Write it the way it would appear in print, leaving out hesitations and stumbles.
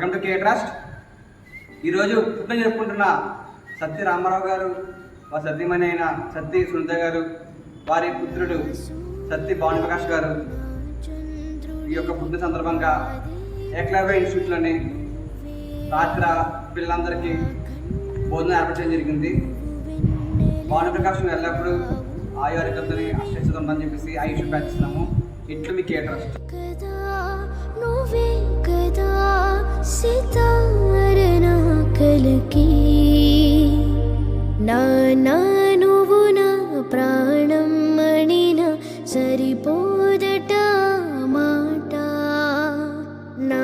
Welcome to K trust. ఈరోజు పుట్టిన జరుపుకుంటున్న సత్తి రామారావు గారు, వారి సతీమణి అయిన సత్తి సునీత గారు, వారి పుత్రుడు సత్తి భానుప్రకాష్ గారు ఈ యొక్క పుట్టిన సందర్భంగా ఏకలవ్య ఇన్స్టిట్యూట్లోని రాత్రి పిల్లలందరికీ భోజనం ఏర్పాటు చేయడం జరిగింది. భానుప్రకాష్ ఎల్లప్పుడూ ఆయుర్వేదంతో అష్టం చెప్పేసి ఆయుష్ ప్రార్థిస్తున్నాము. ఇట్లు మీ కే ట్రస్ట్. నువ్వు నా ప్రాణం మణిన సరిపోదట మాట నా